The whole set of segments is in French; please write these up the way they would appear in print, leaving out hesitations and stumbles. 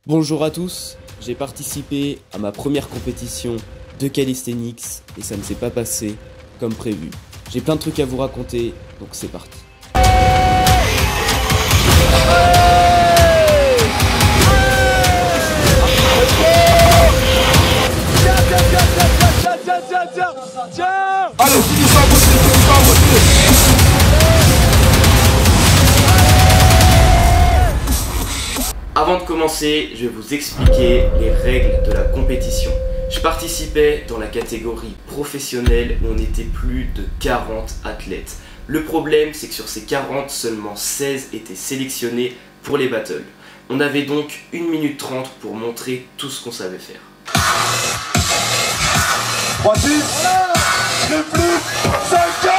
Bonjour à tous, j'ai participé à ma première compétition de calisthenics et ça ne s'est pas passé comme prévu. J'ai plein de trucs à vous raconter, donc c'est parti. Allez, finis ça en beauté, finis ça en beauté. Avant de commencer, je vais vous expliquer les règles de la compétition. Je participais dans la catégorie professionnelle où on était plus de 40 athlètes. Le problème, c'est que sur ces 40, seulement 16 étaient sélectionnés pour les battles. On avait donc 1 minute 30 pour montrer tout ce qu'on savait faire. 3, 6, le plus, 5, 4.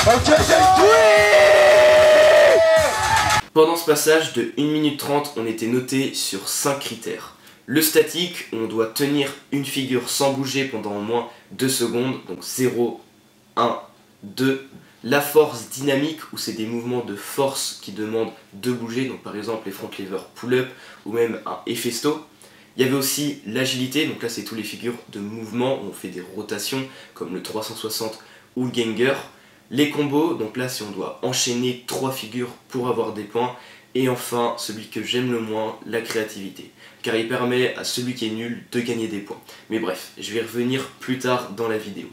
Ok, Pendant ce passage de 1 minute 30, on était noté sur 5 critères. Le statique, on doit tenir une figure sans bouger pendant au moins 2 secondes, donc 0, 1, 2. La force dynamique, où c'est des mouvements de force qui demandent de bouger, donc par exemple les front lever pull-up ou même un Hefesto. Il y avait aussi l'agilité, donc là c'est tous les figures de mouvement où on fait des rotations comme le 360 ou le Ganger. Les combos, donc là si on doit enchaîner 3 figures pour avoir des points. Et enfin, celui que j'aime le moins, la créativité, car il permet à celui qui est nul de gagner des points. Mais bref, je vais y revenir plus tard dans la vidéo.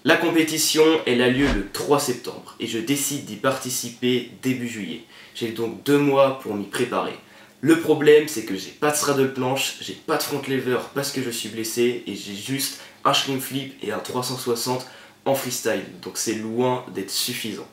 La compétition, elle a lieu le 3 septembre et je décide d'y participer début juillet. J'ai donc 2 mois pour m'y préparer. Le problème, c'est que j'ai pas de straddle planche, j'ai pas de front lever parce que je suis blessé et j'ai juste un shrimp flip et un 360 en freestyle, donc c'est loin d'être suffisant.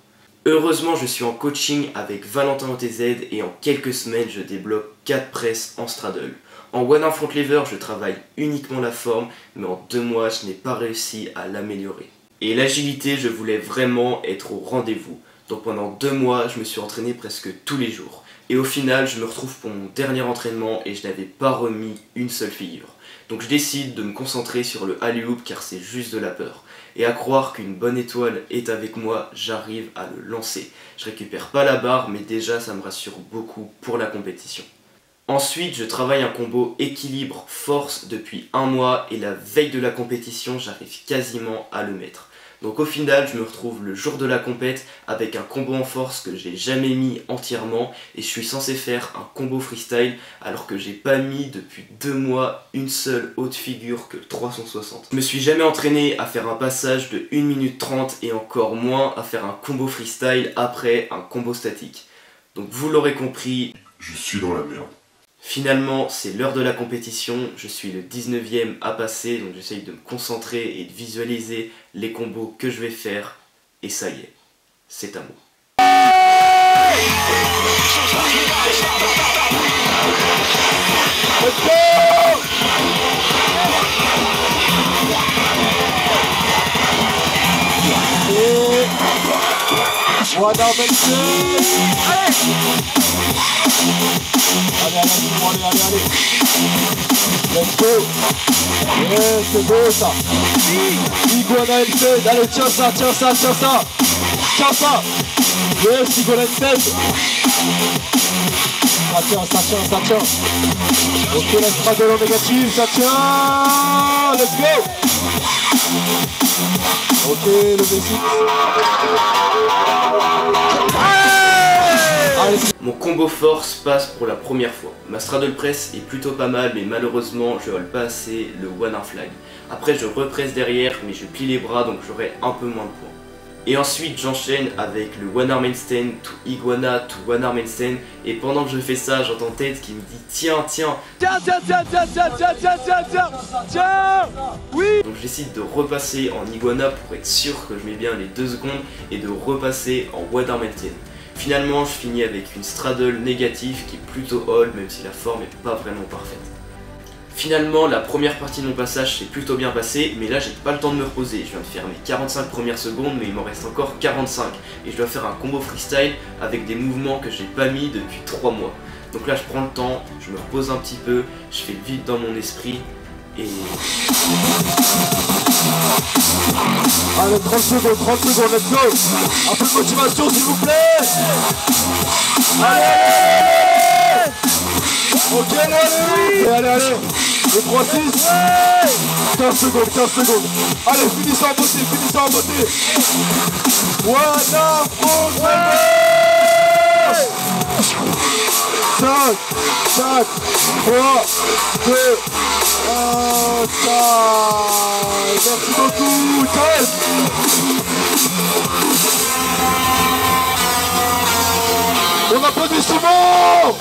Heureusement, je suis en coaching avec Valentin OTZ et en quelques semaines, je débloque 4 presses en straddle. En one arm front lever, je travaille uniquement la forme, mais en 2 mois, je n'ai pas réussi à l'améliorer. Et l'agilité, je voulais vraiment être au rendez-vous. Donc pendant 2 mois, je me suis entraîné presque tous les jours. Et au final, je me retrouve pour mon dernier entraînement et je n'avais pas remis une seule figure. Donc je décide de me concentrer sur le alley-oop car c'est juste de la peur. Et à croire qu'une bonne étoile est avec moi, j'arrive à le lancer. Je récupère pas la barre, mais déjà ça me rassure beaucoup pour la compétition. Ensuite, je travaille un combo équilibre-force depuis 1 mois et la veille de la compétition, j'arrive quasiment à le mettre. Donc au final, je me retrouve le jour de la compète avec un combo en force que j'ai jamais mis entièrement et je suis censé faire un combo freestyle alors que j'ai pas mis depuis 2 mois une seule haute figure que le 360. Je me suis jamais entraîné à faire un passage de 1 minute 30 et encore moins à faire un combo freestyle après un combo statique. Donc vous l'aurez compris, je suis dans la merde. Finalement, c'est l'heure de la compétition, je suis le 19e à passer, donc j'essaye de me concentrer et de visualiser les combos que je vais faire, et ça y est, c'est à moi. Allez, let's go. Yeah, c'est beau ça. Iguana Head, allez, tiens ça. Tiens ça. Yes, Iguana Head. Ça tient. Ok, la straddle en négative, ça tient. Let's go. Ok, le basic. Mon combo force passe pour la première fois. Ma straddle press est plutôt pas mal, mais malheureusement je roll pas assez le one arm flag. Après je represse derrière, mais je plie les bras donc j'aurai un peu moins de points. Et ensuite j'enchaîne avec le one arm handstand to iguana to one arm handstand. Et pendant que je fais ça, j'entends Ted qui me dit tiens. Oui. Donc j'essaie de repasser en iguana pour être sûr que je mets bien les 2 secondes et de repasser en one arm handstand. Finalement, je finis avec une straddle négative qui est plutôt all, même si la forme n'est pas vraiment parfaite. Finalement, la première partie de mon passage s'est plutôt bien passée, mais là j'ai pas le temps de me reposer. Je viens de faire mes 45 premières secondes, mais il m'en reste encore 45. Et je dois faire un combo freestyle avec des mouvements que j'ai pas mis depuis 3 mois. Donc là je prends le temps, je me repose un petit peu, je fais le vide dans mon esprit, et... Allez, 30 secondes, let's go. Un peu de motivation s'il vous plaît. Allez. Ok, allez. Le 3-6. 15 secondes. Allez, finissez en beauté. Voilà, France. 5, 4, 3, 2, 1, merci beaucoup, ciao. On applaudit Simon.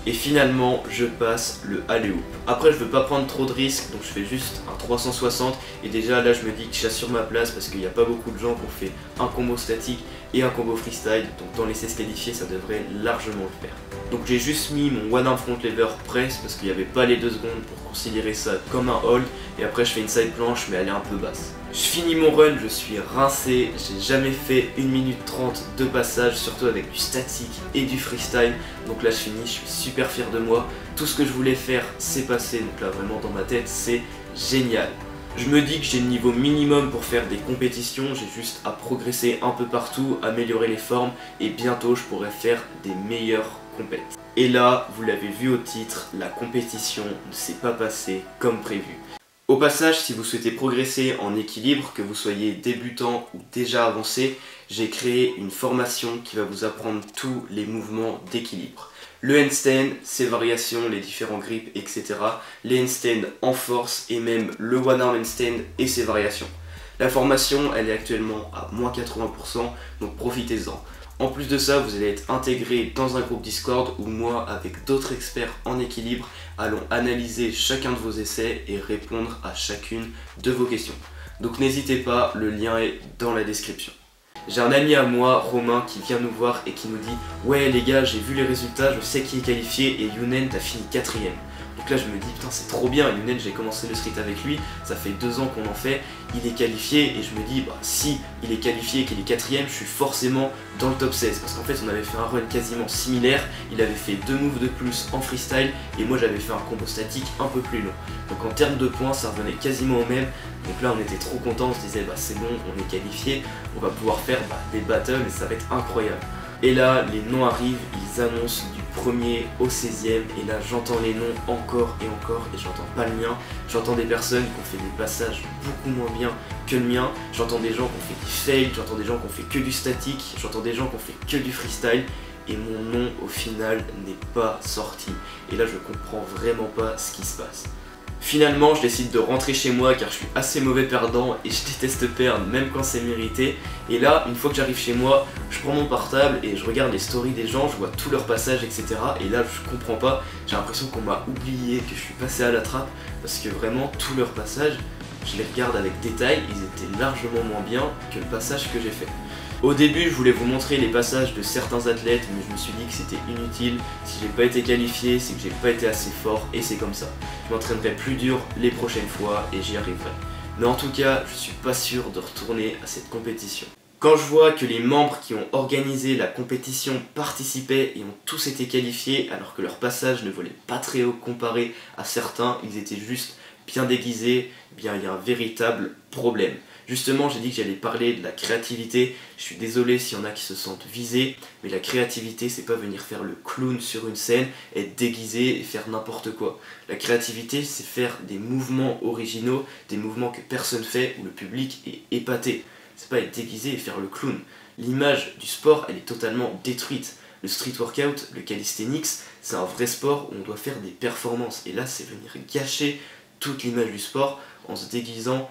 Et finalement, je passe le alley-oop. Après, je veux pas prendre trop de risques, donc je fais juste un 360. Et déjà, là, je me dis que j'assure ma place parce qu'il n'y a pas beaucoup de gens qui ont fait un combo statique et un combo freestyle. Donc, dans les 16 qualifiés, ça devrait largement le faire. Donc, j'ai juste mis mon one arm front lever press parce qu'il n'y avait pas les 2 secondes pour considérer ça comme un hold. Et après, je fais une side planche, mais elle est un peu basse. Je finis mon run, je suis rincé, j'ai jamais fait 1 minute 30 de passage, surtout avec du statique et du freestyle. Donc là je finis, je suis super fier de moi. Tout ce que je voulais faire c'est passé, donc là vraiment dans ma tête c'est génial. Je me dis que j'ai le niveau minimum pour faire des compétitions, j'ai juste à progresser un peu partout, améliorer les formes et bientôt je pourrai faire des meilleures compétitions. Et là, vous l'avez vu au titre, la compétition ne s'est pas passée comme prévu. Au passage, si vous souhaitez progresser en équilibre, que vous soyez débutant ou déjà avancé, j'ai créé une formation qui va vous apprendre tous les mouvements d'équilibre. Le handstand, ses variations, les différents grips, etc. Les handstands en force et même le one arm handstand et ses variations. La formation, elle est actuellement à moins 80%, donc profitez-en. En plus de ça, vous allez être intégré dans un groupe Discord où moi, avec d'autres experts en équilibre, allons analyser chacun de vos essais et répondre à chacune de vos questions. Donc n'hésitez pas, le lien est dans la description. J'ai un ami à moi, Romain, qui vient nous voir et qui nous dit « Ouais les gars, j'ai vu les résultats, je sais qui est qualifié et Younen, t'as fini 4ème. » Donc là je me dis putain c'est trop bien, Younen j'ai commencé le street avec lui, ça fait 2 ans qu'on en fait, il est qualifié et je me dis bah si il est qualifié et qu'il est 4ème, je suis forcément dans le top 16 parce qu'en fait on avait fait un run quasiment similaire, il avait fait 2 moves de plus en freestyle et moi j'avais fait un combo statique un peu plus long. Donc en termes de points ça revenait quasiment au même, donc là on était trop contents, on se disait bah c'est bon, on est qualifié, on va pouvoir faire des battles et ça va être incroyable. Et là, les noms arrivent, ils annoncent du 1er au 16ème, et là j'entends les noms encore et j'entends pas le mien. J'entends des personnes qui ont fait des passages beaucoup moins bien que le mien, j'entends des gens qui ont fait du fail, j'entends des gens qui ont fait que du statique, j'entends des gens qui ont fait que du freestyle, et mon nom au final n'est pas sorti. Et là je comprends vraiment pas ce qui se passe. Finalement, je décide de rentrer chez moi car je suis assez mauvais perdant et je déteste perdre même quand c'est mérité. Et là, une fois que j'arrive chez moi, je prends mon portable et je regarde les stories des gens, je vois tous leurs passages, etc. Et là, je comprends pas, j'ai l'impression qu'on m'a oublié, que je suis passé à la trappe parce que vraiment, tous leurs passages, je les regarde avec détail, ils étaient largement moins bien que le passage que j'ai fait. Au début, je voulais vous montrer les passages de certains athlètes, mais je me suis dit que c'était inutile. Si j'ai pas été qualifié, c'est que j'ai pas été assez fort et c'est comme ça. Je m'entraînerai plus dur les prochaines fois et j'y arriverai. Mais en tout cas, je suis pas sûr de retourner à cette compétition. Quand je vois que les membres qui ont organisé la compétition participaient et ont tous été qualifiés alors que leur passage ne volait pas très haut comparé à certains, ils étaient juste bien déguisés, bien il y a un véritable problème. Justement, j'ai dit que j'allais parler de la créativité. Je suis désolé s'il y en a qui se sentent visés, mais la créativité, c'est pas venir faire le clown sur une scène, être déguisé et faire n'importe quoi. La créativité, c'est faire des mouvements originaux, des mouvements que personne fait, où le public est épaté. C'est pas être déguisé et faire le clown. L'image du sport, elle est totalement détruite. Le street workout, le calisthenics, c'est un vrai sport où on doit faire des performances. Et là, c'est venir gâcher toute l'image du sport en se déguisant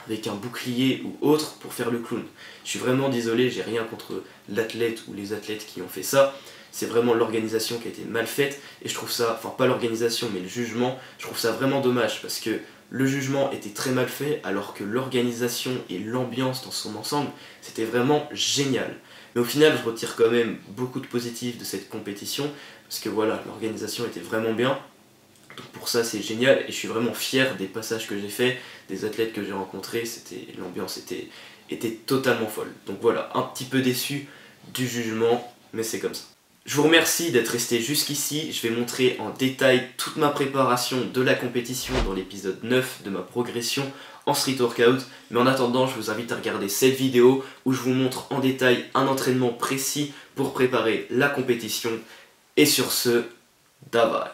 avec un bouclier ou autre pour faire le clown. Je suis vraiment désolé, j'ai rien contre l'athlète ou les athlètes qui ont fait ça. C'est vraiment l'organisation qui a été mal faite et je trouve ça, enfin pas l'organisation mais le jugement, je trouve ça vraiment dommage parce que le jugement était très mal fait alors que l'organisation et l'ambiance dans son ensemble, c'était vraiment génial. Mais au final, je retire quand même beaucoup de positifs de cette compétition parce que voilà, l'organisation était vraiment bien. Donc pour ça c'est génial et je suis vraiment fier des passages que j'ai faits, des athlètes que j'ai rencontrés, l'ambiance était totalement folle. Donc voilà, un petit peu déçu du jugement, mais c'est comme ça. Je vous remercie d'être resté jusqu'ici. Je vais montrer en détail toute ma préparation de la compétition dans l'épisode 9 de ma progression en street workout. Mais en attendant, je vous invite à regarder cette vidéo où je vous montre en détail un entraînement précis pour préparer la compétition. Et sur ce, davai.